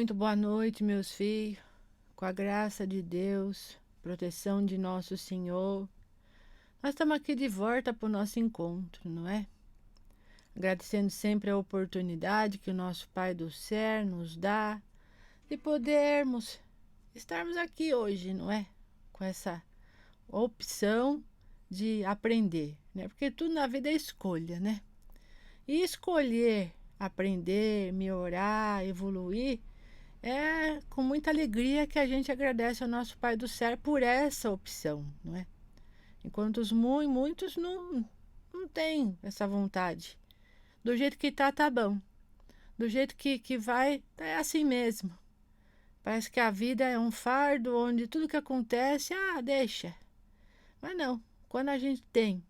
Muito boa noite, meus filhos. Com a graça de Deus, proteção de nosso Senhor, nós estamos aqui de volta para o nosso encontro, não é? Agradecendo sempre a oportunidade que o nosso Pai do Céu nos dá de podermos estarmos aqui hoje, não é? Com essa opção de aprender, né? Porque tudo na vida é escolha, né? E escolher, aprender, melhorar, evoluir, é com muita alegria que a gente agradece ao nosso Pai do Céu por essa opção, não é? Enquanto muitos não têm essa vontade. Do jeito que tá bom. Do jeito que vai, é assim mesmo. Parece que a vida é um fardo onde tudo que acontece, deixa. Mas não, quando a gente tem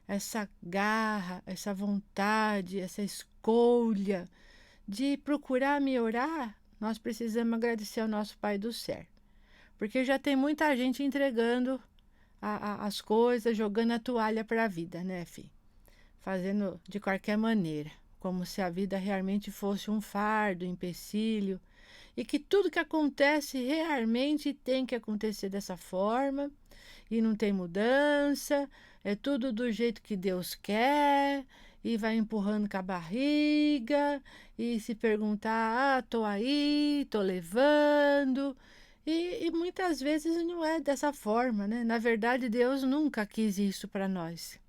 essa garra, essa vontade, essa escolha de procurar melhorar, nós precisamos agradecer ao nosso Pai do Céu. Porque já tem muita gente entregando as coisas, jogando a toalha para a vida, né, filho? Fazendo de qualquer maneira, como se a vida realmente fosse um fardo, um empecilho, e que tudo que acontece realmente tem que acontecer dessa forma, e não tem mudança, é tudo do jeito que Deus quer, e vai empurrando com a barriga, e se perguntar, tô aí, tô levando, e muitas vezes não é dessa forma, né? Na verdade, Deus nunca quis isso para nós.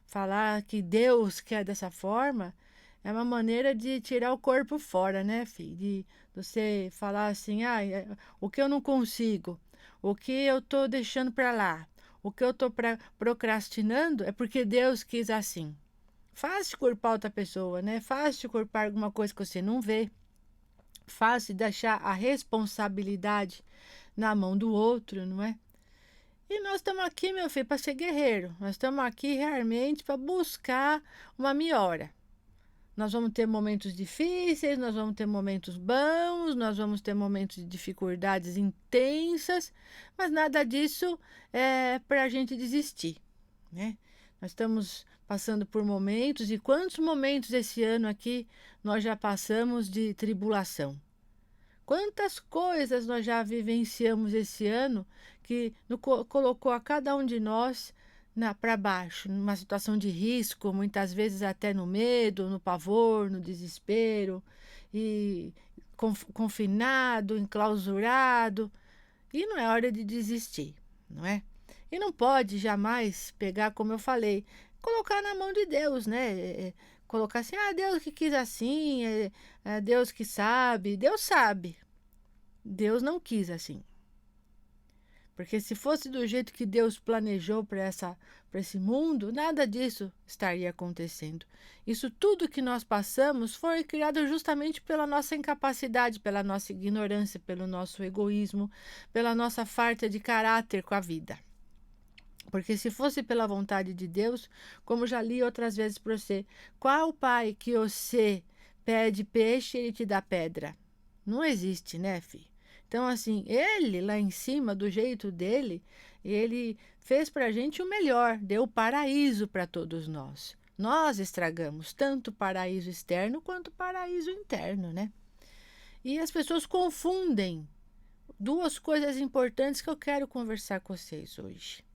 Falar que Deus quer dessa forma é uma maneira de tirar o corpo fora, né, filho? De você falar assim, o que eu não consigo, o que eu tô deixando para lá, o que eu tô procrastinando é porque Deus quis assim. Fácil culpar outra pessoa, né? Fácil culpar alguma coisa que você não vê. Fácil deixar a responsabilidade na mão do outro, não é? E nós estamos aqui, meu filho, para ser guerreiro. Nós estamos aqui realmente para buscar uma melhora. Nós vamos ter momentos difíceis, nós vamos ter momentos bons, nós vamos ter momentos de dificuldades intensas, mas nada disso é para a gente desistir, né? Nós estamos passando por momentos, e quantos momentos esse ano aqui nós já passamos de tribulação? Quantas coisas nós já vivenciamos esse ano que colocou a cada um de nós para baixo, numa situação de risco, muitas vezes até no medo, no pavor, no desespero, e confinado, enclausurado. E não é hora de desistir, não é? E não pode jamais pegar, como eu falei, colocar na mão de Deus, né? Colocar assim, Deus que quis assim, é Deus que sabe. Deus sabe. Deus não quis assim. Porque se fosse do jeito que Deus planejou para esse mundo, nada disso estaria acontecendo. Isso tudo que nós passamos foi criado justamente pela nossa incapacidade, pela nossa ignorância, pelo nosso egoísmo, pela nossa falta de caráter com a vida. Porque se fosse pela vontade de Deus, como já li outras vezes para você, qual pai que você pede peixe e ele te dá pedra? Não existe, né, filho? Então, assim, ele lá em cima, do jeito dele, ele fez para a gente o melhor, deu o paraíso para todos nós. Nós estragamos tanto o paraíso externo quanto o paraíso interno, né? E as pessoas confundem duas coisas importantes que eu quero conversar com vocês hoje.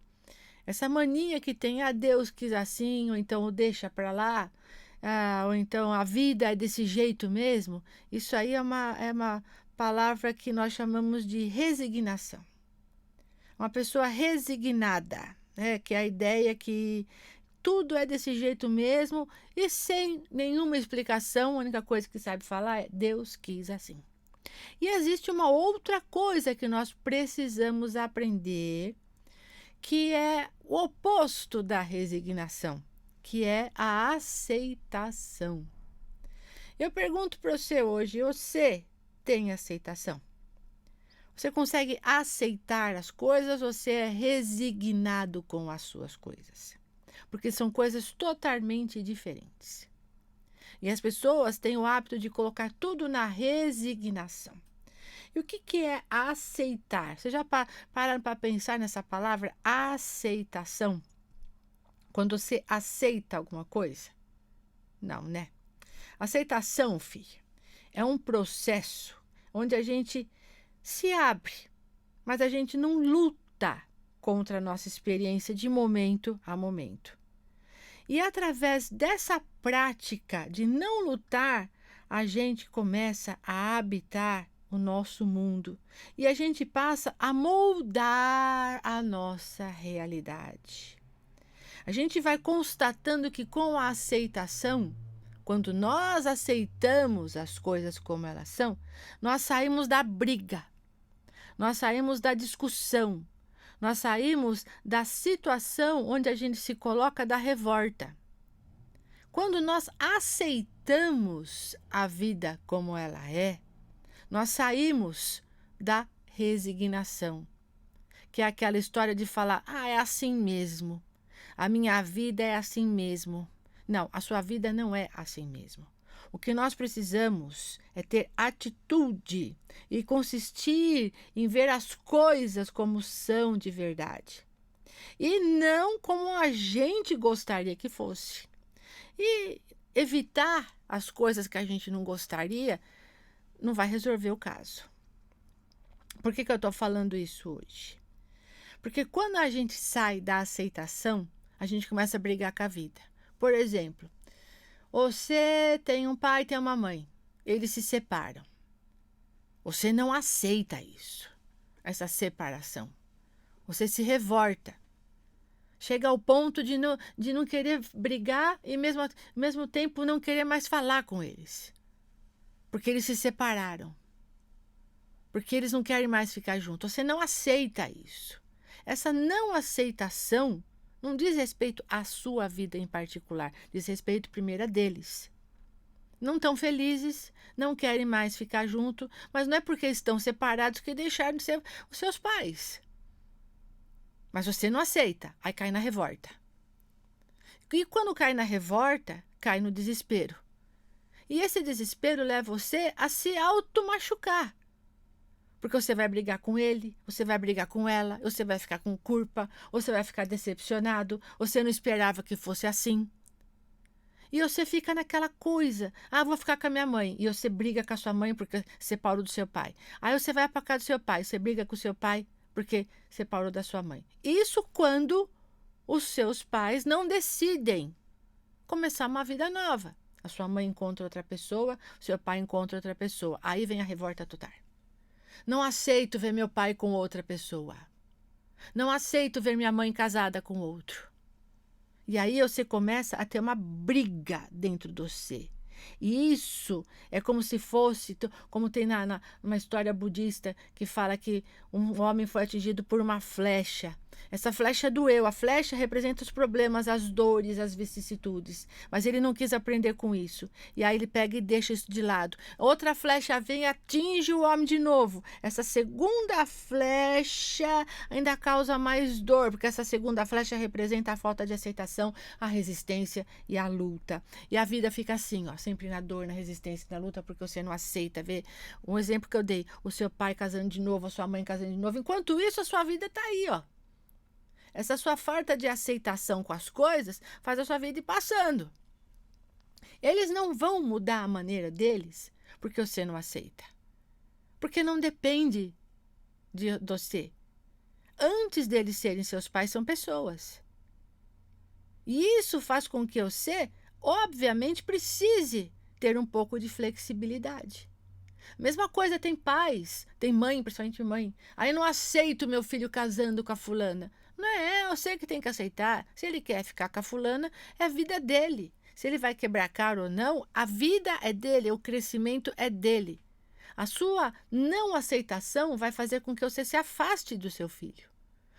Essa mania que tem, Deus quis assim, ou então deixa para lá, ou então a vida é desse jeito mesmo, isso aí é uma palavra que nós chamamos de resignação. Uma pessoa resignada, né? Que é a ideia que tudo é desse jeito mesmo e sem nenhuma explicação, a única coisa que sabe falar é Deus quis assim. E existe uma outra coisa que nós precisamos aprender, que é o oposto da resignação, que é a aceitação. Eu pergunto para você hoje, você tem aceitação? Você consegue aceitar as coisas ou você é resignado com as suas coisas? Porque são coisas totalmente diferentes. E as pessoas têm o hábito de colocar tudo na resignação. E o que é aceitar? Você já pararam para pensar nessa palavra aceitação? Quando você aceita alguma coisa? Não, né? Aceitação, filha, é um processo onde a gente se abre, mas a gente não luta contra a nossa experiência de momento a momento. E através dessa prática de não lutar, a gente começa a habitar o nosso mundo e a gente passa a moldar a nossa realidade. A gente vai constatando que com a aceitação, quando nós aceitamos as coisas como elas são, nós saímos da briga, nós saímos da discussão, nós saímos da situação onde a gente se coloca da revolta. Quando nós aceitamos a vida como ela é, nós saímos da resignação, que é aquela história de falar, é assim mesmo, a minha vida é assim mesmo. Não, a sua vida não é assim mesmo. O que nós precisamos é ter atitude e consistir em ver as coisas como são de verdade. E não como a gente gostaria que fosse. E evitar as coisas que a gente não gostaria não vai resolver o caso. Por que eu estou falando isso hoje? Porque quando a gente sai da aceitação, a gente começa a brigar com a vida. Por exemplo, você tem um pai e tem uma mãe. Eles se separam. Você não aceita isso, essa separação. Você se revolta. Chega ao ponto de não querer brigar e, ao mesmo tempo, não querer mais falar com eles. Porque eles se separaram. Porque eles não querem mais ficar juntos. Você não aceita isso. Essa não aceitação não diz respeito à sua vida em particular. Diz respeito primeiro a deles. Não estão felizes, não querem mais ficar junto, mas não é porque estão separados que deixaram de ser os seus pais. Mas você não aceita, aí cai na revolta. E quando cai na revolta, cai no desespero. E esse desespero leva você a se auto-machucar. Porque você vai brigar com ele, você vai brigar com ela, você vai ficar com culpa, você vai ficar decepcionado, você não esperava que fosse assim. E você fica naquela coisa, vou ficar com a minha mãe. E você briga com a sua mãe porque separou do seu pai. Aí você vai para casa do seu pai, você briga com o seu pai porque separou da sua mãe. Isso quando os seus pais não decidem começar uma vida nova. A sua mãe encontra outra pessoa, o seu pai encontra outra pessoa. Aí vem a revolta total. Não aceito ver meu pai com outra pessoa. Não aceito ver minha mãe casada com outro. E aí você começa a ter uma briga dentro de você. E isso é como se fosse, como tem numa história budista que fala que um homem foi atingido por uma flecha. Essa flecha doeu, a flecha representa os problemas, as dores, as vicissitudes. Mas ele não quis aprender com isso. E aí ele pega e deixa isso de lado. Outra flecha vem e atinge o homem de novo. Essa segunda flecha ainda causa mais dor, porque essa segunda flecha representa a falta de aceitação, a resistência e a luta. E a vida fica assim, sempre na dor, na resistência, na luta, porque você não aceita. Ver um exemplo que eu dei, o seu pai casando de novo, a sua mãe casando de novo. Enquanto isso, a sua vida está aí, Essa sua falta de aceitação com as coisas faz a sua vida ir passando. Eles não vão mudar a maneira deles porque você não aceita. Porque não depende de você. Antes deles serem seus pais, são pessoas. E isso faz com que você, obviamente, precise ter um pouco de flexibilidade. Mesma coisa, tem pais, tem mãe, principalmente mãe. Aí não aceito meu filho casando com a fulana. Não é, eu sei que tem que aceitar. Se ele quer ficar com a fulana, é a vida dele. Se ele vai quebrar a cara ou não, a vida é dele, o crescimento é dele. A sua não aceitação vai fazer com que você se afaste do seu filho.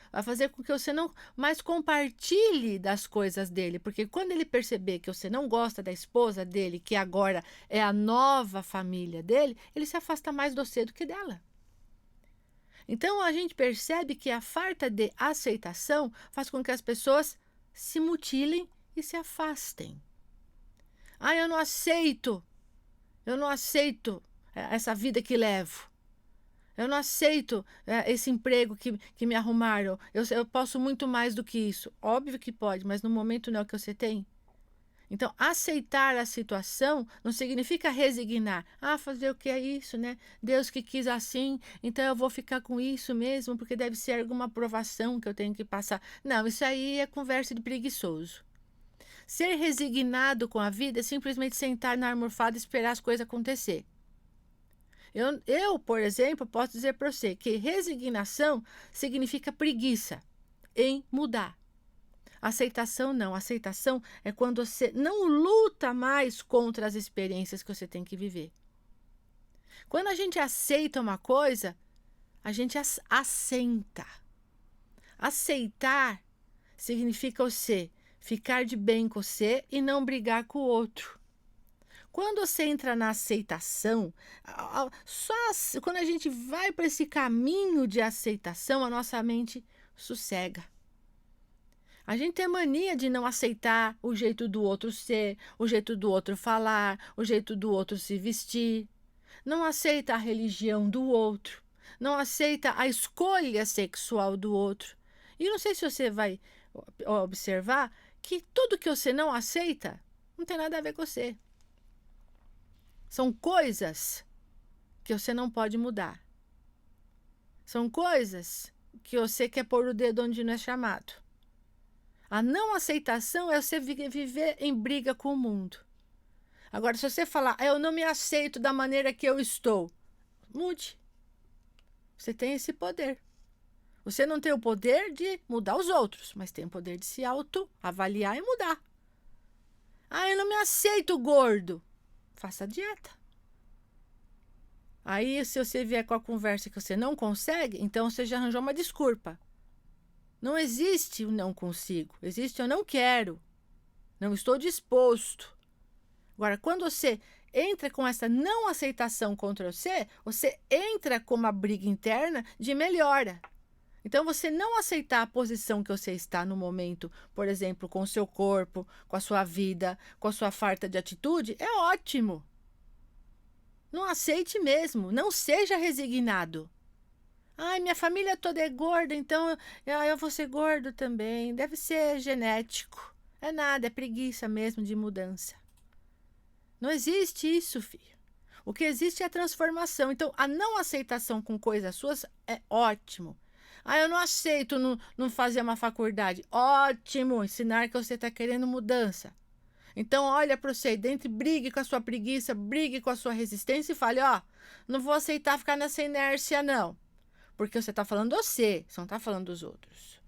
Vai fazer com que você não mais compartilhe das coisas dele. Porque quando ele perceber que você não gosta da esposa dele, que agora é a nova família dele, ele se afasta mais de você do que dela. Então, a gente percebe que a falta de aceitação faz com que as pessoas se mutilem e se afastem. Eu não aceito essa vida que levo. Eu não aceito esse emprego que me arrumaram. Eu posso muito mais do que isso. Óbvio que pode, mas no momento não é o que você tem. Então, aceitar a situação não significa resignar. Ah, fazer o que é isso, né? Deus que quis assim, então eu vou ficar com isso mesmo, porque deve ser alguma aprovação que eu tenho que passar. Não, isso aí é conversa de preguiçoso. Ser resignado com a vida é simplesmente sentar na almofada e esperar as coisas acontecer. Por exemplo, posso dizer para você que resignação significa preguiça em mudar. Aceitação não. Aceitação é quando você não luta mais contra as experiências que você tem que viver. Quando a gente aceita uma coisa, a gente assenta. Aceitar significa você ficar de bem com você e não brigar com o outro. Quando você entra na aceitação, quando a gente vai para esse caminho de aceitação, a nossa mente sossega. A gente tem mania de não aceitar o jeito do outro ser, o jeito do outro falar, o jeito do outro se vestir. Não aceita a religião do outro. Não aceita a escolha sexual do outro. E não sei se você vai observar que tudo que você não aceita não tem nada a ver com você. São coisas que você não pode mudar. São coisas que você quer pôr o dedo onde não é chamado. A não aceitação é você viver em briga com o mundo. Agora, se você falar, eu não me aceito da maneira que eu estou, mude. Você tem esse poder. Você não tem o poder de mudar os outros, mas tem o poder de se autoavaliar e mudar. Ah, eu não me aceito gordo. Faça dieta. Aí, se você vier com a conversa que você não consegue, então você já arranjou uma desculpa. Não existe o não consigo, existe eu não quero, não estou disposto. Agora, quando você entra com essa não aceitação contra você, você entra com uma briga interna de melhora. Então, você não aceitar a posição que você está no momento, por exemplo, com o seu corpo, com a sua vida, com a sua falta de atitude, é ótimo. Não aceite mesmo, não seja resignado. Ai, minha família toda é gorda, então eu vou ser gordo também. Deve ser genético. É nada, é preguiça mesmo de mudança. Não existe isso, filho. O que existe é a transformação. Então, a não aceitação com coisas suas é ótimo. Ah, eu não aceito não fazer uma faculdade. Ótimo, ensinar que você está querendo mudança. Então, olha para você dentro, brigue com a sua preguiça, brigue com a sua resistência e fale, ó, não vou aceitar ficar nessa inércia, não. Porque você está falando você não está falando dos outros.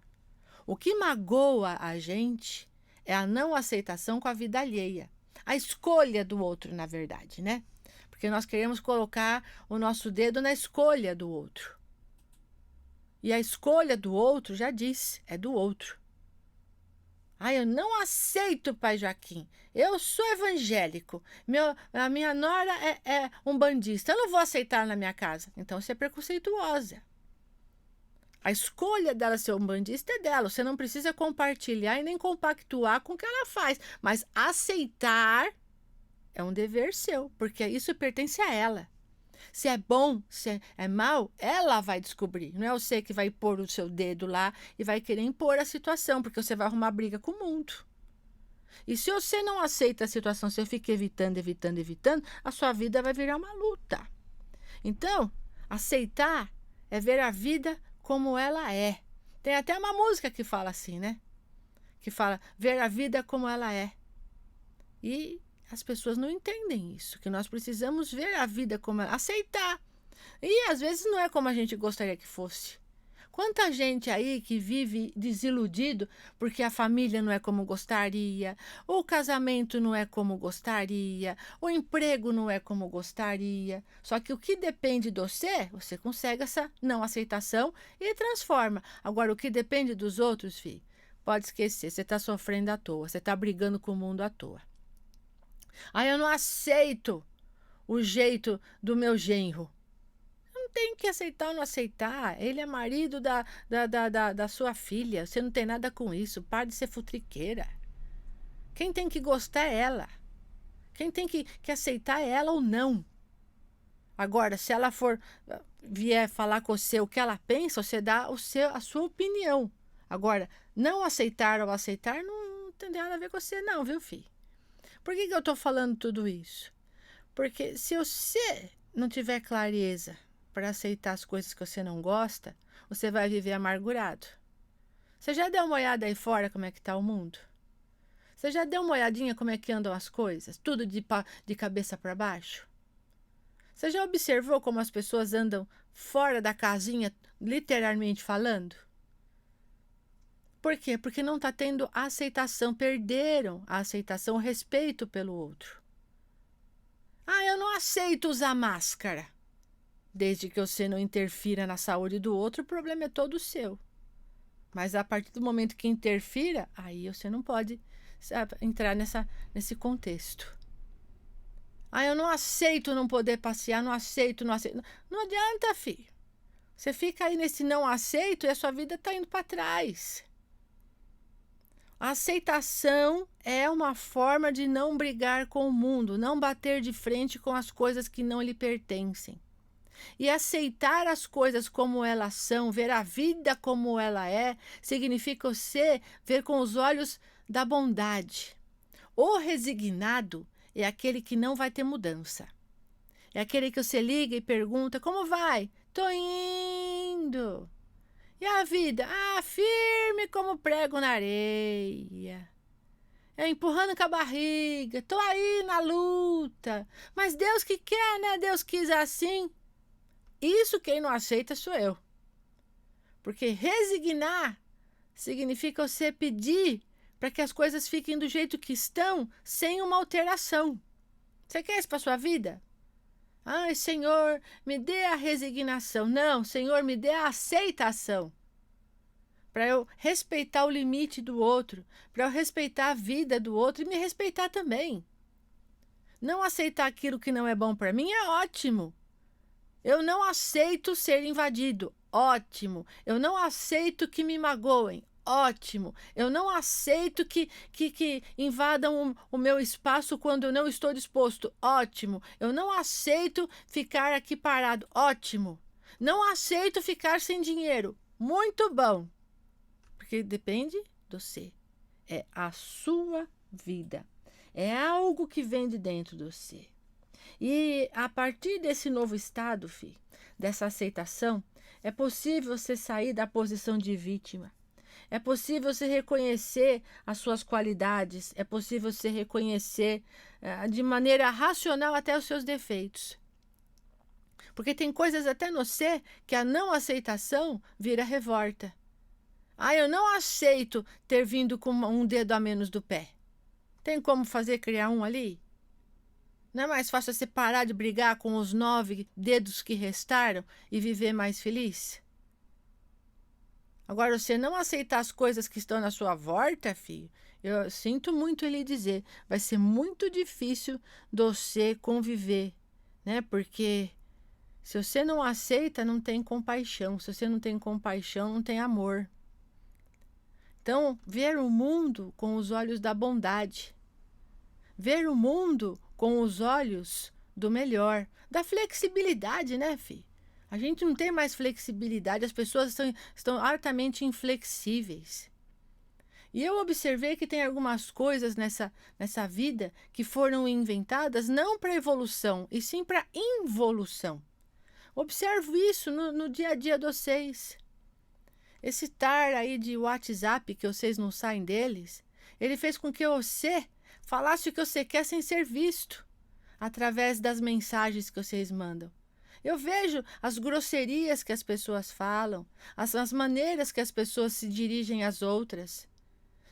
O que magoa a gente é a não aceitação com a vida alheia. A escolha do outro, na verdade, né? Porque nós queremos colocar o nosso dedo na escolha do outro. E a escolha do outro, já disse, é do outro. Ah, eu não aceito, pai Joaquim. Eu sou evangélico. A minha nora é umbandista. Eu não vou aceitar na minha casa. Então, você é preconceituosa. A escolha dela ser umbandista é dela. Você não precisa compartilhar e nem compactuar com o que ela faz. Mas aceitar é um dever seu, porque isso pertence a ela. Se é bom, se é mal, ela vai descobrir. Não é você que vai pôr o seu dedo lá e vai querer impor a situação, porque você vai arrumar briga com o mundo. E se você não aceita a situação, você fica evitando, a sua vida vai virar uma luta. Então, aceitar é ver a vida como ela é. Tem até uma música que fala assim, né? Que fala, ver a vida como ela é. E as pessoas não entendem isso, que nós precisamos ver a vida como ela, aceitar. E às vezes não é como a gente gostaria que fosse. Quanta gente aí que vive desiludido porque a família não é como gostaria, o casamento não é como gostaria, o emprego não é como gostaria. Só que o que depende de você consegue essa não aceitação e transforma. Agora, o que depende dos outros, filho, pode esquecer, você está sofrendo à toa, você está brigando com o mundo à toa. Ah, eu não aceito o jeito do meu genro. Não tem que aceitar ou não aceitar. Ele é marido da sua filha. Você não tem nada com isso. Pare de ser futriqueira. Quem tem que gostar é ela. Quem tem que aceitar é ela ou não. Agora, se ela vier falar com você o que ela pensa, você dá a sua opinião. Agora, não aceitar ou aceitar não tem nada a ver com você não, viu, filho? Por que eu estou falando tudo isso? Porque se você não tiver clareza para aceitar as coisas que você não gosta, você vai viver amargurado. Você já deu uma olhada aí fora como é que está o mundo? Você já deu uma olhadinha como é que andam as coisas? Tudo de cabeça para baixo? Você já observou como as pessoas andam fora da casinha, literalmente falando? Por quê? Porque não está tendo aceitação, perderam a aceitação, o respeito pelo outro. Eu não aceito usar máscara. Desde que você não interfira na saúde do outro, o problema é todo seu. Mas a partir do momento que interfira, aí você não pode, sabe, entrar nesse contexto. Eu não aceito não poder passear, não aceito. Não adianta, filho. Você fica aí nesse não aceito e a sua vida está indo para trás. A aceitação é uma forma de não brigar com o mundo, não bater de frente com as coisas que não lhe pertencem. E aceitar as coisas como elas são, ver a vida como ela é, significa você ver com os olhos da bondade. O resignado é aquele que não vai ter mudança. É aquele que você liga e pergunta, como vai? Tô indo. E a vida? Firme como prego na areia. Empurrando com a barriga. Tô aí na luta. Mas Deus que quer, né? Deus quis assim. Isso quem não aceita sou eu. Porque resignar significa você pedir para que as coisas fiquem do jeito que estão, sem uma alteração. Você quer isso para sua vida? Senhor, me dê a resignação. Não, Senhor, me dê a aceitação. Para eu respeitar o limite do outro, para eu respeitar a vida do outro e me respeitar também. Não aceitar aquilo que não é bom para mim é ótimo. Eu não aceito ser invadido. Ótimo. Eu não aceito que me magoem. Ótimo. Eu não aceito que invadam o meu espaço quando eu não estou disposto. Ótimo. Eu não aceito ficar aqui parado. Ótimo. Não aceito ficar sem dinheiro. Muito bom. Porque depende de você. É a sua vida. É algo que vem de dentro de você. E a partir desse novo estado, dessa aceitação, é possível você sair da posição de vítima. É possível você reconhecer as suas qualidades. É possível você reconhecer de maneira racional até os seus defeitos. Porque tem coisas até no você que a não aceitação vira revolta. Eu não aceito ter vindo com um dedo a menos do pé. Tem como criar um ali? Não é mais fácil você parar de brigar com os 9 dedos que restaram e viver mais feliz? Agora, você não aceitar as coisas que estão na sua volta, filho, eu sinto muito lhe dizer, vai ser muito difícil de você conviver, né? Porque se você não aceita, não tem compaixão. Se você não tem compaixão, não tem amor. Então, ver o mundo com os olhos da bondade. Ver o mundo com os olhos do melhor, da flexibilidade, né, filho? A gente não tem mais flexibilidade, as pessoas estão altamente inflexíveis. E eu observei que tem algumas coisas nessa vida que foram inventadas não para evolução, e sim para involução. Observo isso no dia a dia de vocês. Esse tar aí de WhatsApp, que vocês não saem deles, ele fez com que você falasse o que você quer sem ser visto, através das mensagens que vocês mandam. Eu vejo as grosserias que as pessoas falam, as maneiras que as pessoas se dirigem às outras.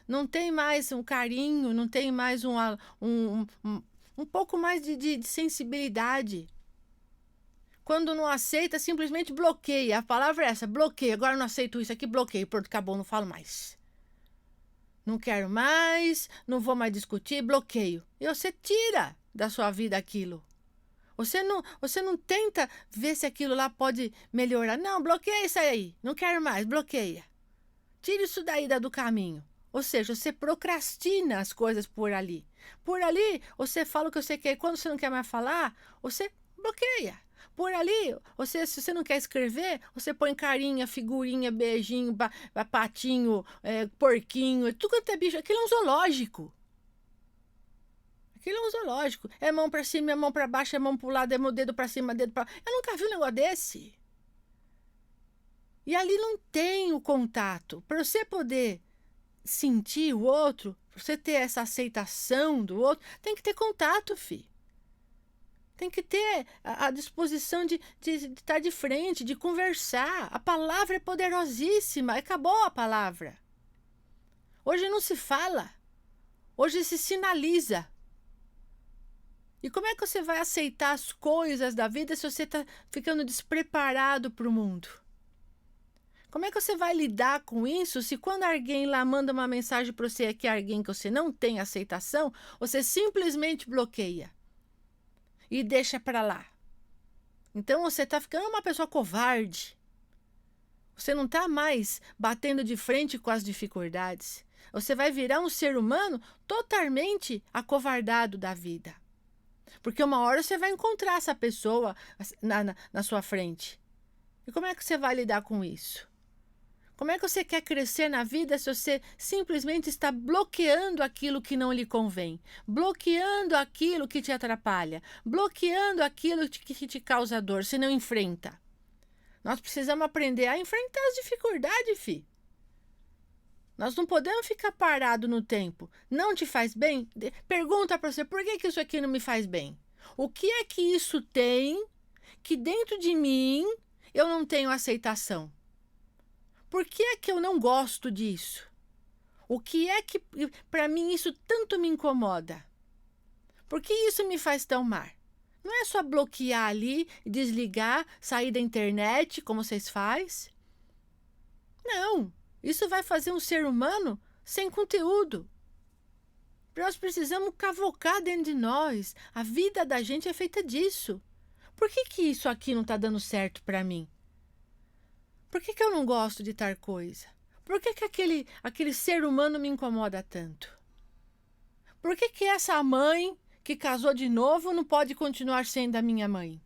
Não tem mais um carinho, não tem mais um pouco mais de sensibilidade. Quando não aceita, simplesmente bloqueia. A palavra é essa, bloqueia. Agora não aceito isso aqui, bloqueio. Pronto, acabou, não falo mais. Não quero mais, não vou mais discutir, bloqueio. E você tira da sua vida aquilo. Você não tenta ver se aquilo lá pode melhorar. Não, bloqueia isso aí. Não quero mais, bloqueia. Tira isso daí do caminho. Ou seja, você procrastina as coisas por ali. Por ali, você fala o que você quer. Quando você não quer mais falar, você bloqueia. Por ali, se você não quer escrever, você põe carinha, figurinha, beijinho, patinho, porquinho, tudo quanto é bicho. Aquilo é um zoológico. Aquilo é um zoológico. É mão para cima, é mão para baixo, é mão para o lado, é meu dedo para cima, dedo para... Eu nunca vi um negócio desse. E ali não tem o contato. Para você poder sentir o outro, para você ter essa aceitação do outro, tem que ter contato, fi. Tem que ter a disposição de estar de frente, de conversar. A palavra é poderosíssima. Acabou a palavra. Hoje não se fala. Hoje se sinaliza. E como é que você vai aceitar as coisas da vida se você está ficando despreparado para o mundo? Como é que você vai lidar com isso se quando alguém lá manda uma mensagem para você que é alguém que você não tem aceitação, você simplesmente bloqueia e deixa para lá? Então você está ficando uma pessoa covarde. Você não está mais batendo de frente com as dificuldades. Você vai virar um ser humano totalmente acovardado da vida. Porque uma hora você vai encontrar essa pessoa na sua frente. E como é que você vai lidar com isso? Como é que você quer crescer na vida se você simplesmente está bloqueando aquilo que não lhe convém? Bloqueando aquilo que te atrapalha? Bloqueando aquilo que te causa dor? Você não enfrenta? Nós precisamos aprender a enfrentar as dificuldades, fi. Nós não podemos ficar parado no tempo. Não te faz bem? Pergunta para você, por que isso aqui não me faz bem? O que é que isso tem que dentro de mim eu não tenho aceitação? Por que é que eu não gosto disso? O que é que para mim isso tanto me incomoda? Por que isso me faz tão mal? Não é só bloquear ali, desligar, sair da internet, como vocês fazem. Não. Isso vai fazer um ser humano sem conteúdo. Nós precisamos cavocar dentro de nós. A vida da gente é feita disso. Por que isso aqui não está dando certo para mim? Por que eu não gosto de tal coisa? Por que aquele ser humano me incomoda tanto? Por que essa mãe que casou de novo não pode continuar sendo a minha mãe?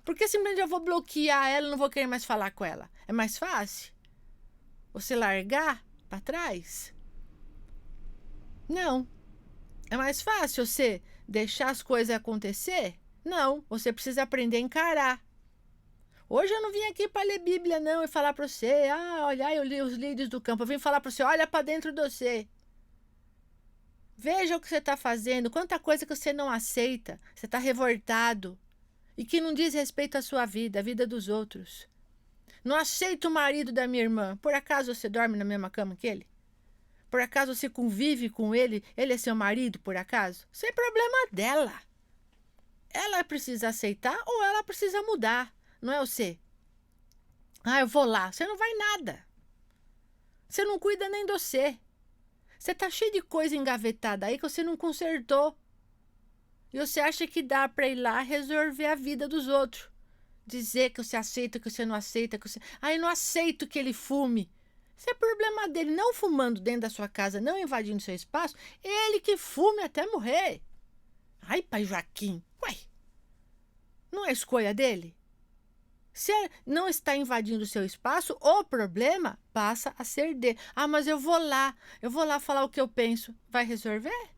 Por que simplesmente eu vou bloquear ela e não vou querer mais falar com ela? É mais fácil você largar para trás? Não. É mais fácil você deixar as coisas acontecer? Não. Você precisa aprender a encarar. Hoje eu não vim aqui para ler Bíblia, não, e falar para você, olha, eu li os lírios do campo. Eu vim falar para você, olha para dentro de você. Veja o que você está fazendo, quanta coisa que você não aceita, você está revoltado e que não diz respeito à sua vida, à vida dos outros. Não aceito o marido da minha irmã. Por acaso você dorme na mesma cama que ele? Por acaso você convive com ele? Ele é seu marido, por acaso? Isso é problema dela. Ela precisa aceitar ou ela precisa mudar. Não é você. Eu vou lá. Você não vai nada. Você não cuida nem de você. Você tá cheio de coisa engavetada aí que você não consertou. E você acha que dá para ir lá resolver a vida dos outros. Dizer que você aceita, que você não aceita. Que você... eu não aceito que ele fume. Isso é problema dele. Não fumando dentro da sua casa, não invadindo seu espaço. Ele que fume até morrer. Ai, pai Joaquim. Uai. Não é escolha dele? Se não está invadindo o seu espaço, o problema passa a ser dele. Mas eu vou lá falar o que eu penso. Vai resolver?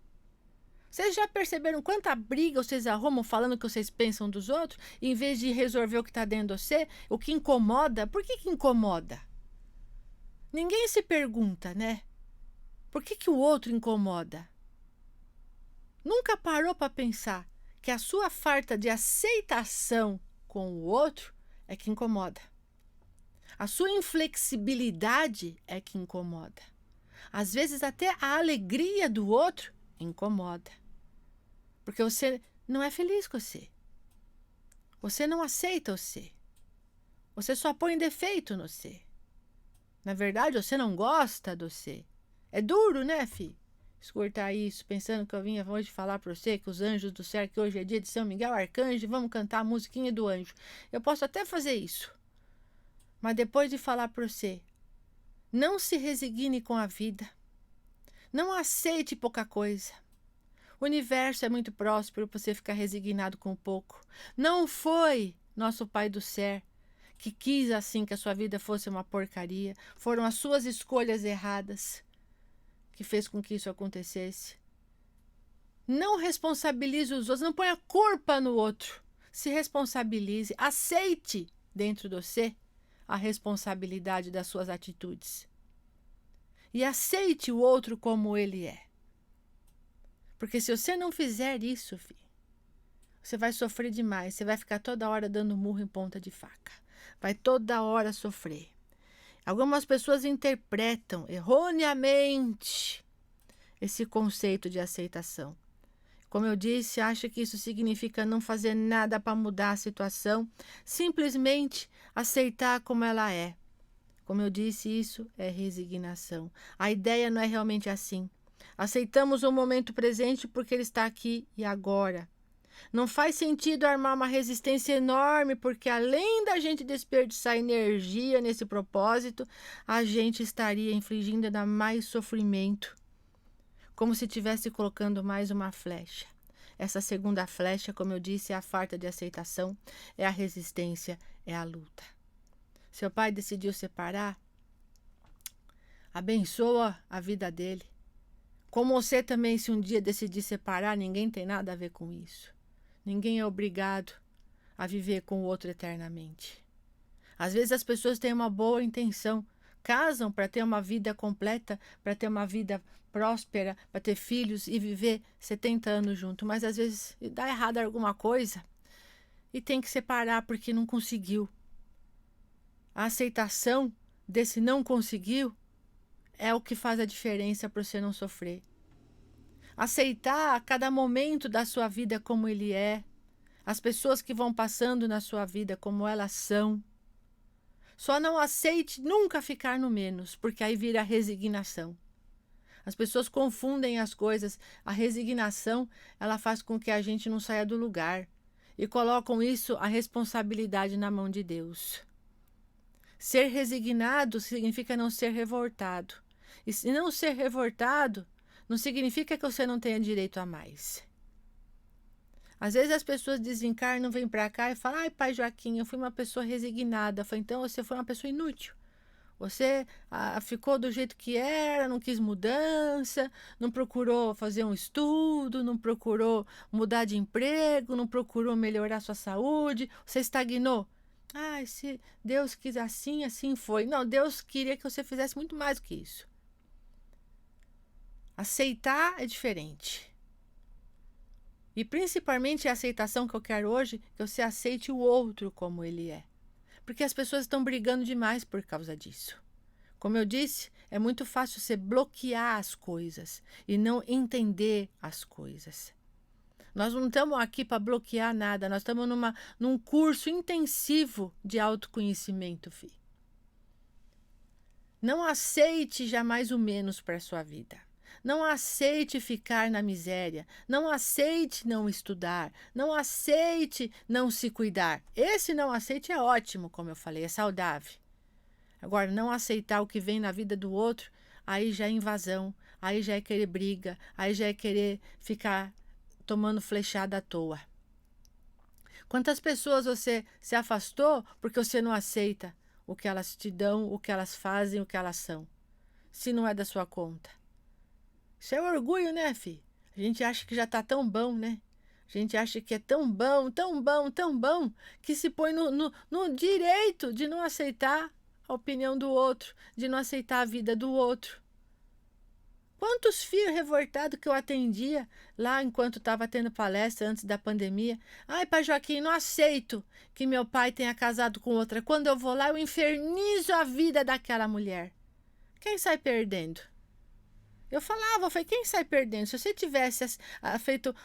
Vocês já perceberam quanta briga vocês arrumam falando o que vocês pensam dos outros, em vez de resolver o que está dentro de você, o que incomoda? Por que incomoda? Ninguém se pergunta, né? Por que o outro incomoda? Nunca parou para pensar que a sua falta de aceitação com o outro é que incomoda. A sua inflexibilidade é que incomoda. Às vezes até a alegria do outro incomoda. Porque você não é feliz com você. Você não aceita você. Você só põe defeito no você. Na verdade, você não gosta do você. É duro, né, filho? Escutar isso, pensando que eu vinha hoje falar para você que os anjos do céu, que hoje é dia de São Miguel Arcanjo, vamos cantar a musiquinha do anjo. Eu posso até fazer isso. Mas depois de falar para você, não se resigne com a vida. Não aceite pouca coisa. O universo é muito próspero para você ficar resignado com pouco. Não foi nosso Pai do céu que quis assim que a sua vida fosse uma porcaria. Foram as suas escolhas erradas que fez com que isso acontecesse. Não responsabilize os outros, não ponha culpa no outro. Se responsabilize, aceite dentro de você a responsabilidade das suas atitudes. E aceite o outro como ele é. Porque se você não fizer isso, filho, você vai sofrer demais. Você vai ficar toda hora dando murro em ponta de faca. Vai toda hora sofrer. Algumas pessoas interpretam erroneamente esse conceito de aceitação. Como eu disse, acha que isso significa não fazer nada para mudar a situação, simplesmente aceitar como ela é. Como eu disse, isso é resignação. A ideia não é realmente assim. Aceitamos o momento presente porque ele está aqui e agora. Não faz sentido armar uma resistência enorme, porque além da gente desperdiçar energia nesse propósito, a gente estaria infligindo ainda mais sofrimento, como se estivesse colocando mais uma flecha. Essa segunda flecha, como eu disse, é a falta de aceitação, é a resistência, é a luta. Seu pai decidiu separar? Abençoa a vida dele. Como você também, se um dia decidir separar, ninguém tem nada a ver com isso. Ninguém é obrigado a viver com o outro eternamente. Às vezes as pessoas têm uma boa intenção, casam para ter uma vida completa, para ter uma vida próspera, para ter filhos e viver 70 anos junto, mas às vezes dá errado alguma coisa e tem que separar porque não conseguiu. A aceitação desse não conseguiu é o que faz a diferença para você não sofrer. Aceitar a cada momento da sua vida como ele é, as pessoas que vão passando na sua vida como elas são. Só não aceite nunca ficar no menos, porque aí vira resignação. As pessoas confundem as coisas. A resignação, ela faz com que a gente não saia do lugar e colocam isso, a responsabilidade, na mão de Deus. Ser resignado significa não ser revoltado. E se não ser revoltado, não significa que você não tenha direito a mais. Às vezes as pessoas desencarnam, vêm para cá e falam: ai, pai Joaquim, eu fui uma pessoa resignada. Eu falei: então você foi uma pessoa inútil. Você ficou do jeito que era, não quis mudança, não procurou fazer um estudo, não procurou mudar de emprego, não procurou melhorar sua saúde, você estagnou. Ah, se Deus quis assim, assim foi. Não, Deus queria que você fizesse muito mais do que isso. Aceitar é diferente. E principalmente a aceitação que eu quero hoje, que você aceite o outro como ele é. Porque as pessoas estão brigando demais por causa disso. Como eu disse, é muito fácil você bloquear as coisas e não entender as coisas. Nós não estamos aqui para bloquear nada, nós estamos num curso intensivo de autoconhecimento, filho. Não aceite jamais o menos para a sua vida. Não aceite ficar na miséria. Não aceite não estudar. Não aceite não se cuidar. Esse não aceite é ótimo, como eu falei, é saudável. Agora, não aceitar o que vem na vida do outro, aí já é invasão, aí já é querer briga, aí já é querer ficar tomando flechada à toa. Quantas pessoas você se afastou porque você não aceita o que elas te dão, o que elas fazem, o que elas são, se não é da sua conta? Isso é orgulho, né, filho? A gente acha que já está tão bom, né? A gente acha que é tão bom, tão bom, tão bom, que se põe no direito de não aceitar a opinião do outro, de não aceitar a vida do outro. Quantos filhos revoltados que eu atendia lá enquanto estava tendo palestra antes da pandemia. Ai, pai Joaquim, não aceito que meu pai tenha casado com outra. Quando eu vou lá, eu infernizo a vida daquela mulher. Quem sai perdendo? Eu falei, quem sai perdendo? Se você tivesse feito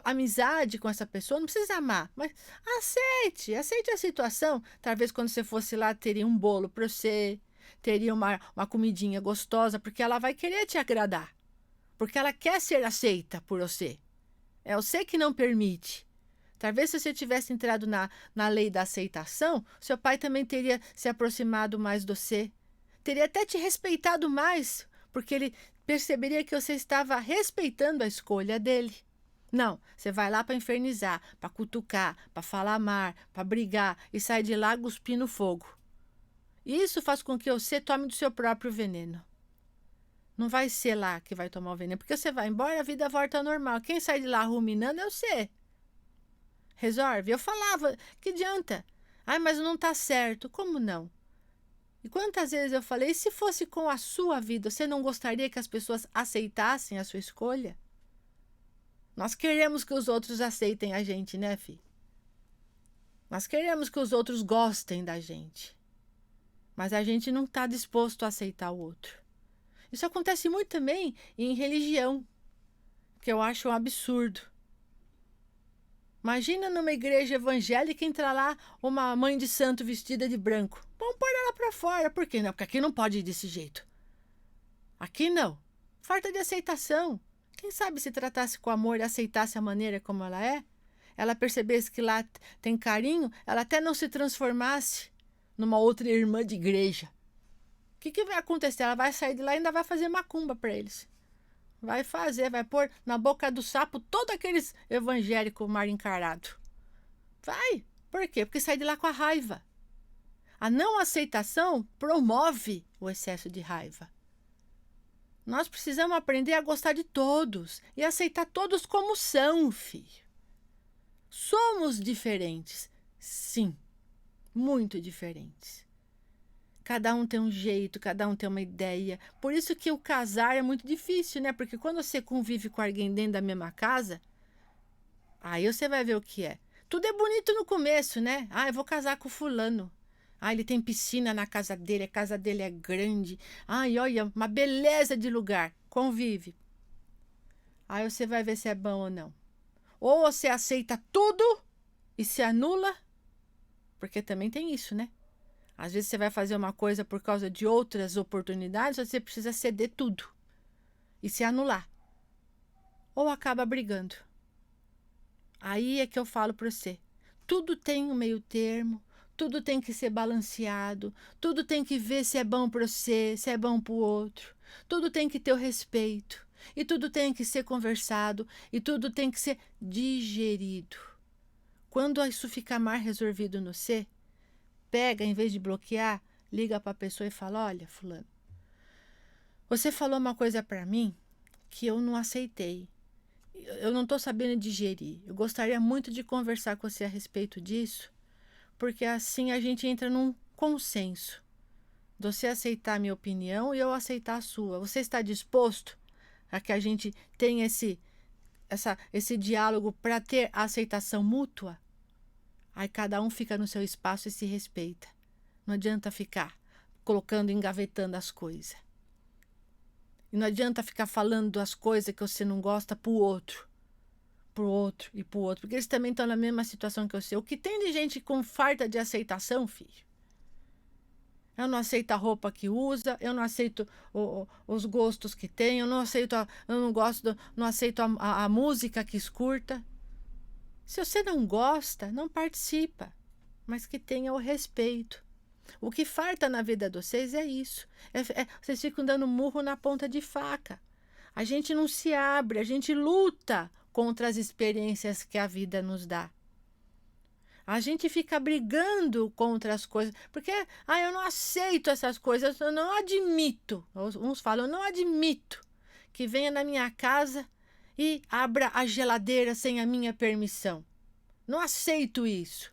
amizade com essa pessoa, não precisa amar, mas aceite a situação. Talvez quando você fosse lá, teria um bolo para você, teria uma comidinha gostosa, porque ela vai querer te agradar, porque ela quer ser aceita por você. É você que não permite. Talvez se você tivesse entrado na lei da aceitação, seu pai também teria se aproximado mais de você, teria até te respeitado mais, porque ele perceberia que você estava respeitando a escolha dele. Não, você vai lá para infernizar, para cutucar, para falar mal, para brigar e sai de lá cuspindo fogo. E isso faz com que você tome do seu próprio veneno. Não vai ser lá que vai tomar o veneno, porque você vai embora, a vida volta ao normal. Quem sai de lá ruminando é você. Resolve. Eu falava, que adianta? Ai, mas não tá certo. Como não? E quantas vezes eu falei, e se fosse com a sua vida, você não gostaria que as pessoas aceitassem a sua escolha? Nós queremos que os outros aceitem a gente, né, filho? Nós queremos que os outros gostem da gente. Mas a gente não está disposto a aceitar o outro. Isso acontece muito também em religião, que eu acho um absurdo. Imagina numa igreja evangélica entrar lá uma mãe de santo vestida de branco. Vamos pôr ela para fora. Por quê? Não, porque aqui não pode ir desse jeito. Aqui não. Falta de aceitação. Quem sabe se tratasse com amor e aceitasse a maneira como ela percebesse que lá tem carinho, ela até não se transformasse numa outra irmã de igreja. O que vai acontecer? Ela vai sair de lá e ainda vai fazer macumba para eles. Vai pôr na boca do sapo todos aqueles evangélicos mal encarados. Vai. Por quê? Porque sai de lá com a raiva. A não aceitação promove o excesso de raiva. Nós precisamos aprender a gostar de todos e aceitar todos como são, filho. Somos diferentes, sim, muito diferentes. Cada um tem um jeito, cada um tem uma ideia. Por isso que o casar é muito difícil, né? Porque quando você convive com alguém dentro da mesma casa, aí você vai ver o que é. Tudo é bonito no começo, né? Ah, eu vou casar com fulano. Ah, ele tem piscina na casa dele, a casa dele é grande. Ai, olha, uma beleza de lugar. Convive. Aí você vai ver se é bom ou não. Ou você aceita tudo e se anula, porque também tem isso, né? Às vezes você vai fazer uma coisa por causa de outras oportunidades, você precisa ceder tudo e se anular. Ou acaba brigando. Aí é que eu falo para você. Tudo tem um meio termo, tudo tem que ser balanceado, tudo tem que ver se é bom para você, se é bom para o outro. Tudo tem que ter o respeito, e tudo tem que ser conversado, e tudo tem que ser digerido. Quando isso ficar mais resolvido no você, pega, em vez de bloquear, liga para a pessoa e fala, olha, fulano, você falou uma coisa para mim que eu não aceitei. Eu não estou sabendo digerir. Eu gostaria muito de conversar com você a respeito disso, porque assim a gente entra num consenso. Você aceitar a minha opinião e eu aceitar a sua. Você está disposto a que a gente tenha esse diálogo para ter a aceitação mútua? Aí cada um fica no seu espaço e se respeita. Não adianta ficar colocando, engavetando as coisas. E não adianta ficar falando as coisas que você não gosta pro outro e pro outro, porque eles também estão na mesma situação que você. O que tem de gente com farta de aceitação, filho? Eu não aceito a roupa que usa, eu não aceito os gostos que tem, eu não aceito, eu não gosto, não aceito a música que escuta. Se você não gosta, não participa, mas que tenha o respeito. O que falta na vida de vocês é isso. Vocês ficam dando murro na ponta de faca. A gente não se abre, a gente luta contra as experiências que a vida nos dá. A gente fica brigando contra as coisas, porque eu não aceito essas coisas, eu não admito. Uns falam, eu não admito que venha na minha casa e abra a geladeira sem a minha permissão. Não aceito isso.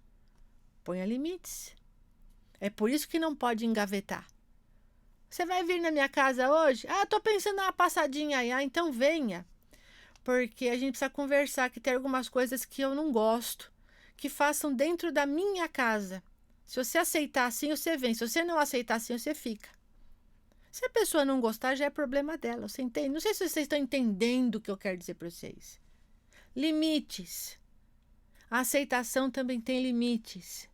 Ponha limites. É por isso que não pode engavetar. Você vai vir na minha casa hoje? Ah, tô pensando numa passadinha aí. Ah, então venha. Porque a gente precisa conversar, que tem algumas coisas que eu não gosto, que façam dentro da minha casa. Se você aceitar assim, você vem. Se você não aceitar assim, você fica. Se a pessoa não gostar, já é problema dela. Você entende? Não sei se vocês estão entendendo o que eu quero dizer para vocês. Limites. A aceitação também tem limites.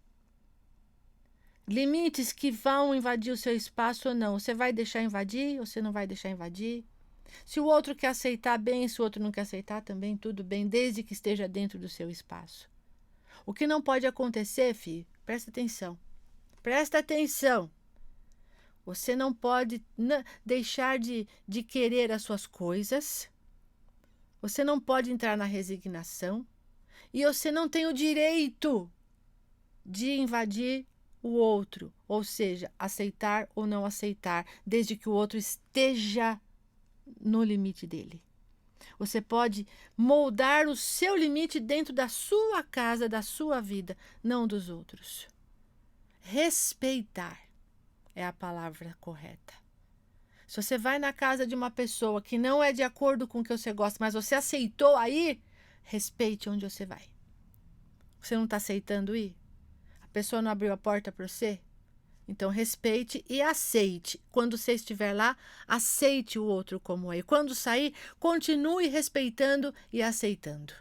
Limites que vão invadir o seu espaço ou não. Você vai deixar invadir ou você não vai deixar invadir? Se o outro quer aceitar bem, se o outro não quer aceitar também, tudo bem, desde que esteja dentro do seu espaço. O que não pode acontecer, filho, presta atenção. Presta atenção. Você não pode deixar de querer as suas coisas. Você não pode entrar na resignação. E você não tem o direito de invadir o outro, ou seja, aceitar ou não aceitar, desde que o outro esteja no limite dele. Você pode moldar o seu limite dentro da sua casa, da sua vida, não dos outros. Respeitar é a palavra correta. Se você vai na casa de uma pessoa que não é de acordo com o que você gosta, mas você aceitou a ir, respeite onde você vai. Você não está aceitando ir? A pessoa não abriu a porta para você? Então, respeite e aceite. Quando você estiver lá, aceite o outro como é. E quando sair, continue respeitando e aceitando.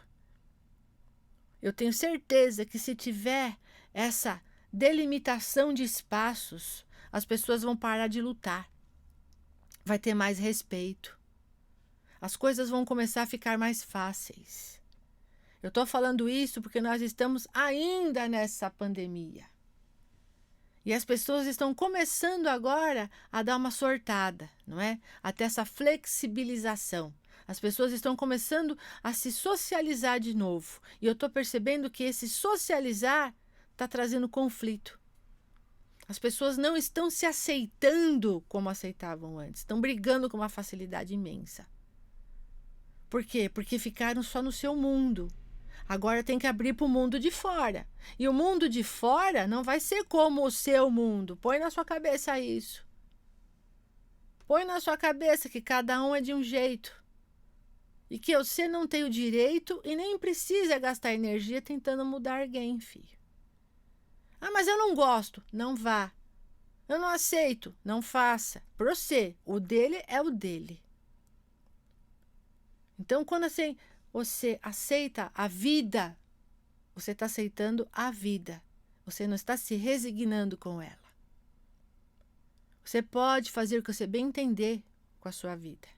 Eu tenho certeza que se tiver essa delimitação de espaços, as pessoas vão parar de lutar. Vai ter mais respeito. As coisas vão começar a ficar mais fáceis. Eu estou falando isso porque nós estamos ainda nessa pandemia. E as pessoas estão começando agora a dar uma sortada, não é? Até essa flexibilização. As pessoas estão começando a se socializar de novo. E eu estou percebendo que esse socializar está trazendo conflito. As pessoas não estão se aceitando como aceitavam antes. Estão brigando com uma facilidade imensa. Por quê? Porque ficaram só no seu mundo. Agora tem que abrir para o mundo de fora. E o mundo de fora não vai ser como o seu mundo. Põe na sua cabeça isso. Põe na sua cabeça que cada um é de um jeito. E que você não tem o direito e nem precisa gastar energia tentando mudar alguém, filho. Ah, mas eu não gosto. Não vá. Eu não aceito. Não faça. Para você. O dele é o dele. Então, quando assim, você aceita a vida, você está aceitando a vida. Você não está se resignando com ela. Você pode fazer o que você bem entender com a sua vida.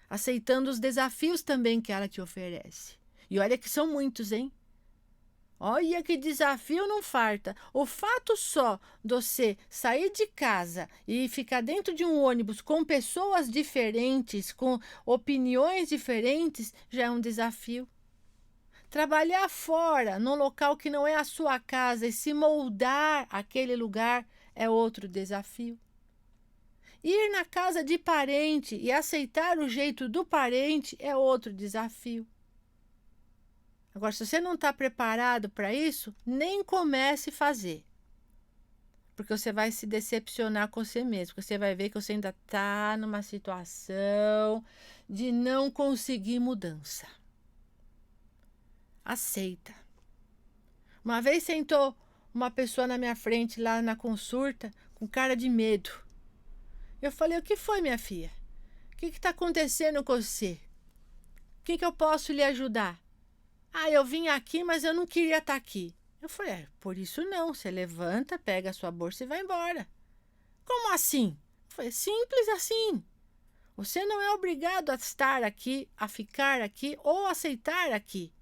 Aceitando os desafios também que ela te oferece. E olha que são muitos, hein? Olha que desafio não farta. O fato só de você sair de casa e ficar dentro de um ônibus com pessoas diferentes, com opiniões diferentes, já é um desafio. Trabalhar fora, num local que não é a sua casa e se moldar aquele lugar é outro desafio. Ir na casa de parente e aceitar o jeito do parente é outro desafio. Agora, se você não está preparado para isso, nem comece a fazer. Porque você vai se decepcionar com você mesmo. Porque você vai ver que você ainda está numa situação de não conseguir mudança. Aceita. Uma vez sentou uma pessoa na minha frente lá na consulta com cara de medo. Eu falei, o que foi, minha filha? O que está acontecendo com você? O que eu posso lhe ajudar? Ah, eu vim aqui, mas eu não queria estar aqui. Eu falei, por isso não. Você levanta, pega a sua bolsa e vai embora. Como assim? Eu falei, simples assim. Você não é obrigado a estar aqui, a ficar aqui ou aceitar aqui.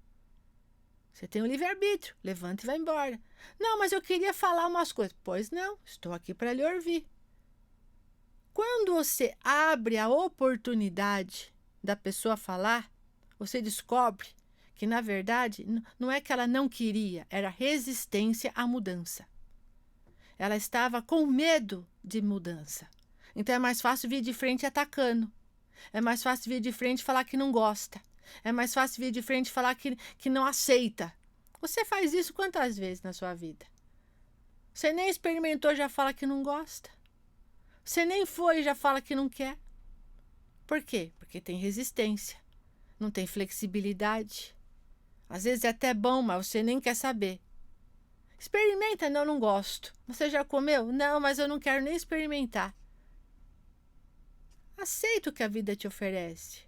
Você tem o livre-arbítrio. Levanta e vai embora. Não, mas eu queria falar umas coisas. Pois não, estou aqui para lhe ouvir. Quando você abre a oportunidade da pessoa falar, você descobre que, na verdade, não é que ela não queria, era resistência à mudança. Ela estava com medo de mudança. Então é mais fácil vir de frente atacando. É mais fácil vir de frente e falar que não gosta. É mais fácil vir de frente e falar que não aceita. Você faz isso quantas vezes na sua vida? Você nem experimentou e já fala que não gosta. Você nem foi e já fala que não quer. Por quê? Porque tem resistência. Não tem flexibilidade. Às vezes é até bom, mas você nem quer saber. Experimenta, não, não gosto. Você já comeu? Não, mas eu não quero nem experimentar. Aceita o que a vida te oferece.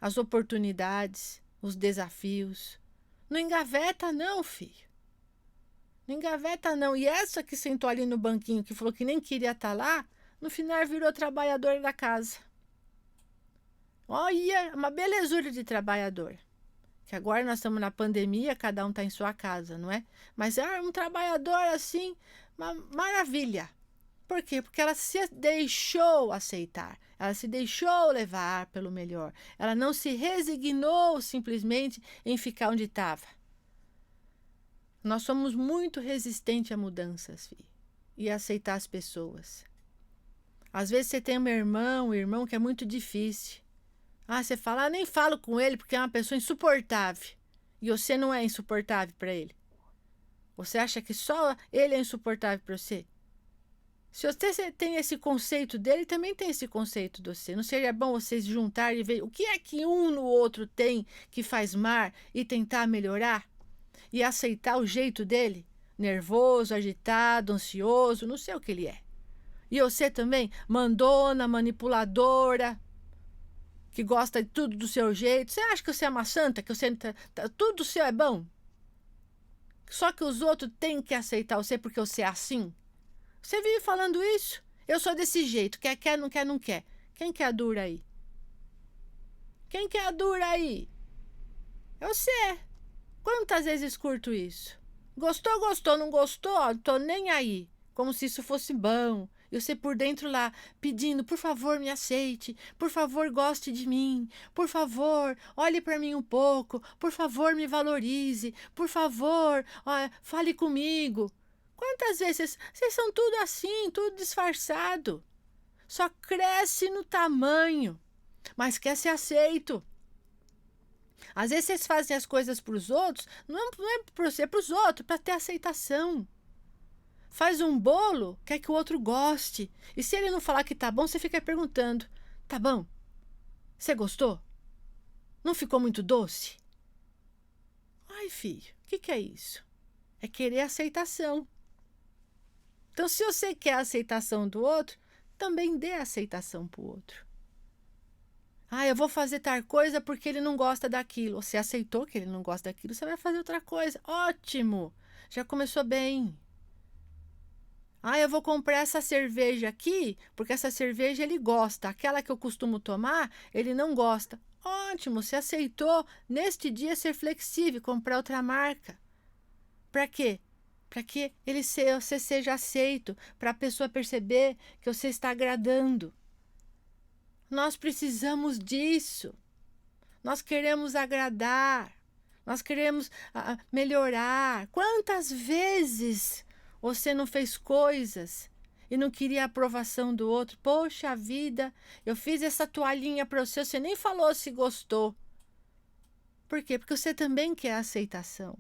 As oportunidades, os desafios. Não engaveta não, filho. Não engaveta não. E essa que sentou ali no banquinho, que falou que nem queria estar lá, no final virou trabalhadora da casa. Olha, uma belezura de trabalhador. Que agora nós estamos na pandemia, cada um está em sua casa, não é? Mas é um trabalhador assim, uma maravilha. Por quê? Porque ela se deixou aceitar, ela se deixou levar pelo melhor. Ela não se resignou simplesmente em ficar onde estava. Nós somos muito resistentes a mudanças, filho, e a aceitar as pessoas. Às vezes você tem um irmão que é muito difícil. Ah, você fala, ah, nem falo com ele porque é uma pessoa insuportável. E você não é insuportável para ele. Você acha que só ele é insuportável para você? Se você tem esse conceito dele, também tem esse conceito de você. Não seria bom vocês juntarem e ver o que é que um no outro tem que faz mal e tentar melhorar? E aceitar o jeito dele? Nervoso, agitado, ansioso, não sei o que ele é. E você também, mandona, manipuladora, que gosta de tudo do seu jeito. Você acha que você é uma santa? Que você tudo seu é bom? Só que os outros têm que aceitar você porque você é assim? Você vive falando isso? Eu sou desse jeito. Quer, não quer, não quer. Quem que é a dura aí? Quem que é a dura aí? É você. Quantas vezes escuto isso? Gostou, gostou, não gostou? Não tô nem aí. Como se isso fosse bom. E você por dentro lá, pedindo, por favor, me aceite. Por favor, goste de mim. Por favor, olhe para mim um pouco. Por favor, me valorize. Por favor, fale comigo. Quantas vezes vocês são tudo assim, tudo disfarçado? Só cresce no tamanho, mas quer ser aceito. Às vezes vocês fazem as coisas para os outros, não é para você, é para os outros, para ter aceitação. Faz um bolo, quer que o outro goste. E se ele não falar que tá bom, você fica perguntando: tá bom? Você gostou? Não ficou muito doce? Ai, filho, o que é isso? É querer aceitação. Então, se você quer a aceitação do outro, também dê aceitação para o outro. Ah, eu vou fazer tal coisa porque ele não gosta daquilo. Você aceitou que ele não gosta daquilo, você vai fazer outra coisa. Ótimo! Já começou bem. Ah, eu vou comprar essa cerveja aqui, porque essa cerveja ele gosta. Aquela que eu costumo tomar, ele não gosta. Ótimo, você aceitou neste dia ser flexível, comprar outra marca. Para quê? Para que você seja aceito, para a pessoa perceber que você está agradando. Nós precisamos disso. Nós queremos agradar. Nós queremos melhorar. Quantas vezes você não fez coisas e não queria a aprovação do outro? Poxa vida, eu fiz essa toalhinha para você nem falou se gostou. Por quê? Porque você também quer aceitação.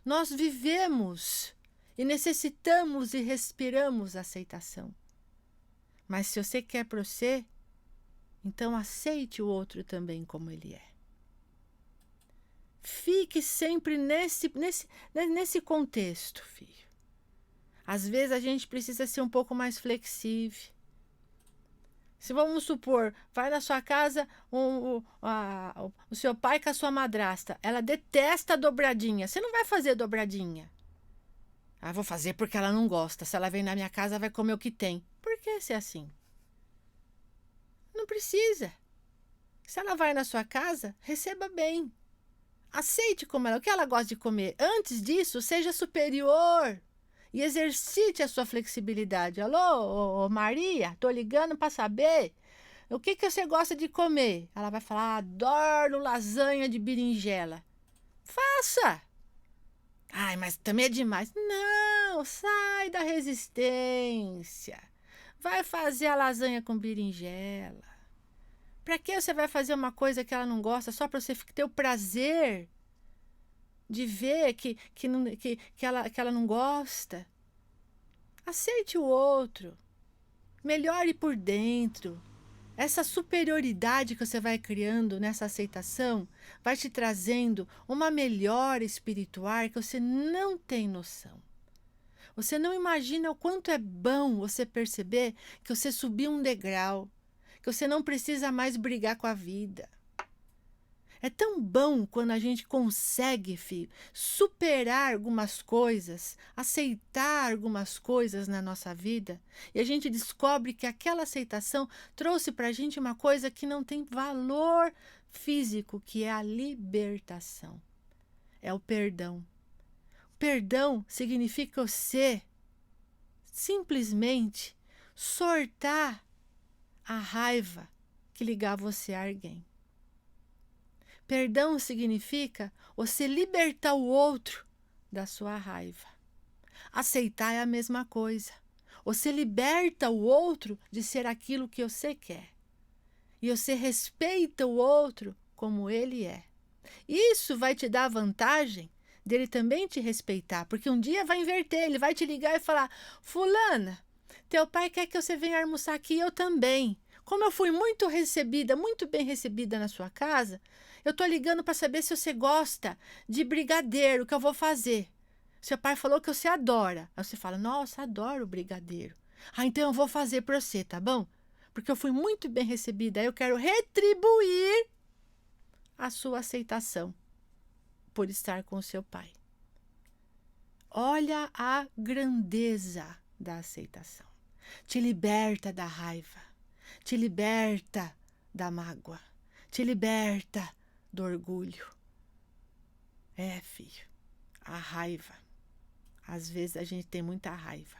Nós vivemos e necessitamos e respiramos aceitação. Mas se você quer para você, então aceite o outro também como ele é. Fique sempre nesse contexto, filho. Às vezes a gente precisa ser um pouco mais flexível. Se vamos supor, vai na sua casa o seu pai com a sua madrasta. Ela detesta a dobradinha. Você não vai fazer dobradinha. Ah, vou fazer porque ela não gosta. Se ela vem na minha casa, vai comer o que tem. Por que ser assim? Não precisa. Se ela vai na sua casa, receba bem. Aceite como ela, o que ela gosta de comer. Antes disso, seja superior e exercite a sua flexibilidade. Alô, Maria, tô ligando para saber o que você gosta de comer. Ela vai falar: adoro lasanha de berinjela. Faça! Ai, mas também é demais. Não, sai da resistência. Vai fazer a lasanha com berinjela. Para que você vai fazer uma coisa que ela não gosta só para você ter o prazer de ver que ela não gosta? Aceite o outro. Melhore por dentro. Essa superioridade que você vai criando nessa aceitação vai te trazendo uma melhora espiritual que você não tem noção. Você não imagina o quanto é bom você perceber que você subiu um degrau, que você não precisa mais brigar com a vida. É tão bom quando a gente consegue, filho, superar algumas coisas, aceitar algumas coisas na nossa vida, e a gente descobre que aquela aceitação trouxe para a gente uma coisa que não tem valor físico, que é a libertação. É o perdão. Perdão significa você simplesmente sortar a raiva que ligava você a alguém. Perdão significa você libertar o outro da sua raiva. Aceitar é a mesma coisa. Você liberta o outro de ser aquilo que você quer. E você respeita o outro como ele é. Isso vai te dar a vantagem dele também te respeitar, porque um dia vai inverter, ele vai te ligar e falar: fulana, teu pai quer que você venha almoçar aqui, eu também. Como eu fui muito recebida, muito bem recebida na sua casa, eu tô ligando para saber se você gosta de brigadeiro, que eu vou fazer. Seu pai falou que você adora. Aí você fala: nossa, adoro brigadeiro. Ah, então eu vou fazer para você, tá bom? Porque eu fui muito bem recebida, eu quero retribuir a sua aceitação por estar com o seu pai. Olha a grandeza da aceitação. Te liberta da raiva, te liberta da mágoa, te liberta do orgulho. Filho, a raiva. Às vezes a gente tem muita raiva.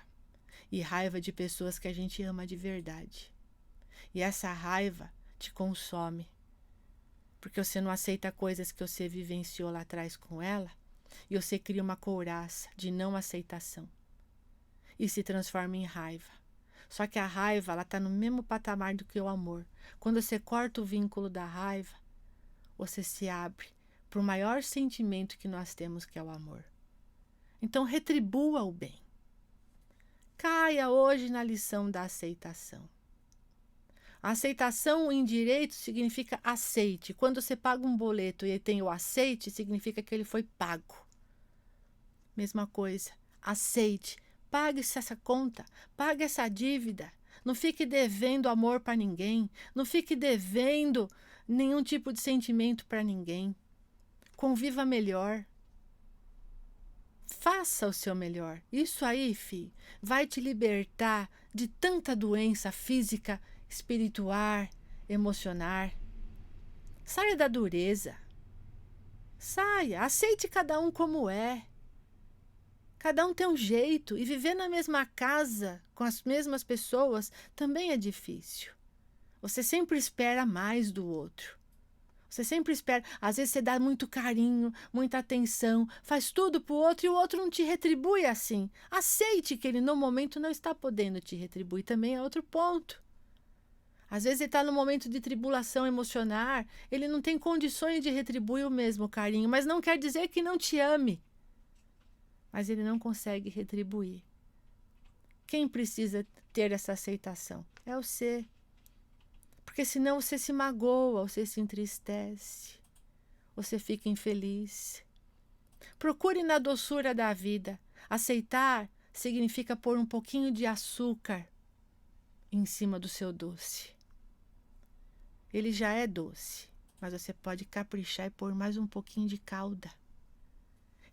E raiva de pessoas que a gente ama de verdade. E essa raiva te consome. Porque você não aceita coisas que você vivenciou lá atrás com ela. E você cria uma couraça de não aceitação. E se transforma em raiva. Só que a raiva, ela está no mesmo patamar do que o amor. Quando você corta o vínculo da raiva, você se abre para o maior sentimento que nós temos, que é o amor. Então, retribua o bem. Caia hoje na lição da aceitação. A aceitação em direito significa aceite. Quando você paga um boleto e tem o aceite, significa que ele foi pago. Mesma coisa, aceite. Pague essa conta, pague essa dívida. Não fique devendo amor para ninguém. Não fique devendo nenhum tipo de sentimento para ninguém. Conviva melhor. Faça o seu melhor. Isso aí, filho, vai te libertar de tanta doença física, espiritual, emocional. Saia da dureza. Saia, aceite cada um como é. Cada um tem um jeito, e viver na mesma casa, com as mesmas pessoas, também é difícil. Você sempre espera mais do outro. Você sempre espera. Às vezes você dá muito carinho, muita atenção, faz tudo para o outro e o outro não te retribui assim. Aceite que ele no momento não está podendo te retribuir, também é outro ponto. Às vezes ele está num momento de tribulação emocional, ele não tem condições de retribuir o mesmo carinho, mas não quer dizer que não te ame. Mas ele não consegue retribuir. Quem precisa ter essa aceitação? É você. Porque senão você se magoa, você se entristece, você fica infeliz. Procure na doçura da vida. Aceitar significa pôr um pouquinho de açúcar em cima do seu doce. Ele já é doce, mas você pode caprichar e pôr mais um pouquinho de calda.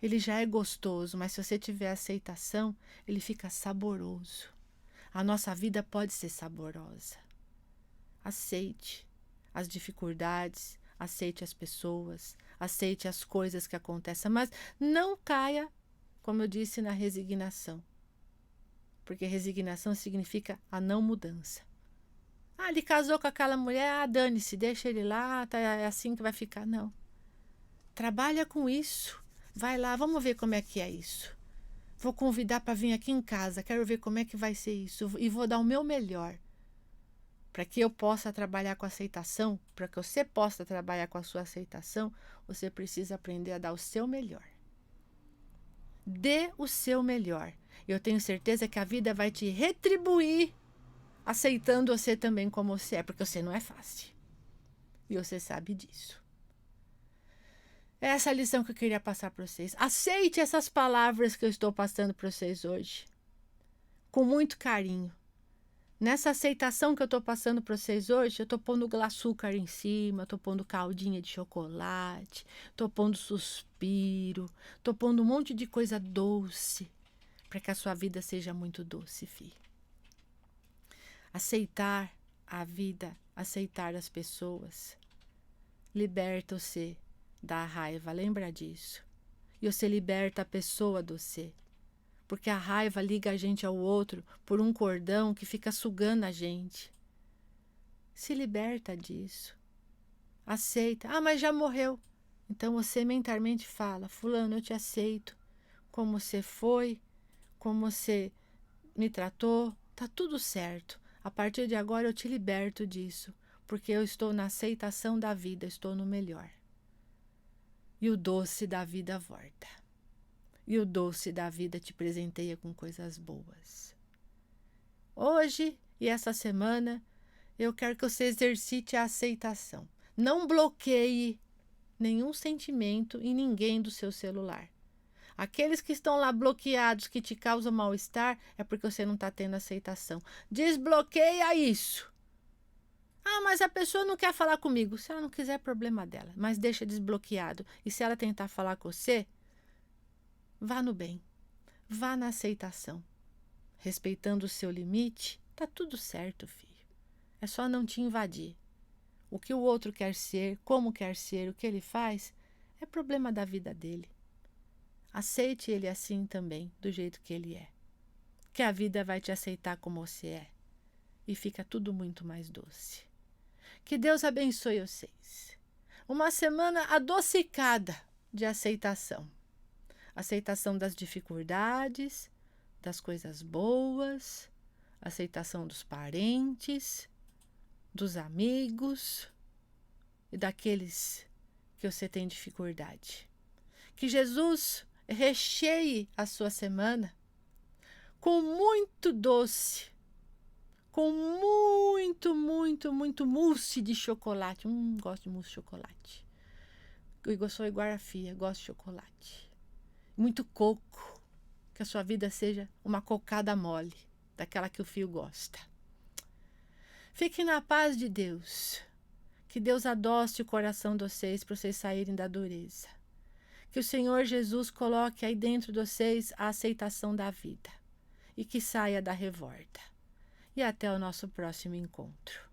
Ele já é gostoso, mas se você tiver aceitação, ele fica saboroso. A nossa vida pode ser saborosa. Aceite as dificuldades, aceite as pessoas, aceite as coisas que acontecem, mas não caia, como eu disse, na resignação. Porque resignação significa a não mudança. Ah, ele casou com aquela mulher, dane-se, deixa ele lá, tá, é assim que vai ficar. Não. Trabalha com isso. Vai lá, vamos ver como é que é isso. Vou convidar para vir aqui em casa, quero ver como é que vai ser isso e vou dar o meu melhor. Para que eu possa trabalhar com aceitação, para que você possa trabalhar com a sua aceitação, você precisa aprender a dar o seu melhor. Dê o seu melhor. Eu tenho certeza que a vida vai te retribuir aceitando você também como você é, porque você não é fácil. E você sabe disso. É essa a lição que eu queria passar para vocês. Aceite essas palavras que eu estou passando para vocês hoje. Com muito carinho. Nessa aceitação que eu estou passando para vocês hoje, eu estou pondo açúcar em cima, estou pondo caldinha de chocolate, estou pondo suspiro, estou pondo um monte de coisa doce, para que a sua vida seja muito doce, filho. Aceitar a vida, aceitar as pessoas, liberta você da raiva, lembra disso. E você liberta a pessoa do você. Porque a raiva liga a gente ao outro por um cordão que fica sugando a gente. Se liberta disso. Aceita. Ah, mas já morreu. Então você mentalmente fala: fulano, eu te aceito. Como você foi, como você me tratou, tá tudo certo. A partir de agora eu te liberto disso. porque eu estou na aceitação da vida, estou no melhor. E o doce da vida volta. E o doce da vida te presenteia com coisas boas. Hoje e essa semana, eu quero que você exercite a aceitação. Não bloqueie nenhum sentimento em ninguém do seu celular. Aqueles que estão lá bloqueados, que te causam mal-estar, é porque você não está tendo aceitação. Desbloqueia isso. Ah, mas a pessoa não quer falar comigo. Se ela não quiser, é problema dela. Mas deixa desbloqueado. E se ela tentar falar com você, vá no bem. Vá na aceitação. Respeitando o seu limite, tá tudo certo, filho. É só não te invadir. O que o outro quer ser, como quer ser, o que ele faz, é problema da vida dele. Aceite ele assim também, do jeito que ele é. Que a vida vai te aceitar como você é. E fica tudo muito mais doce. Que Deus abençoe vocês. Uma semana adocicada de aceitação. Aceitação das dificuldades, das coisas boas, aceitação dos parentes, dos amigos e daqueles que você tem dificuldade. Que Jesus recheie a sua semana com muito doce, com muito mousse de chocolate. Gosto de mousse de chocolate. Eu sou igual a Fia, gosto de chocolate. Muito coco. Que a sua vida seja uma cocada mole, daquela que o Fio gosta. Fiquem na paz de Deus. Que Deus adoce o coração de vocês para vocês saírem da dureza. Que o Senhor Jesus coloque aí dentro de vocês a aceitação da vida. E que saia da revolta. E até o nosso próximo encontro.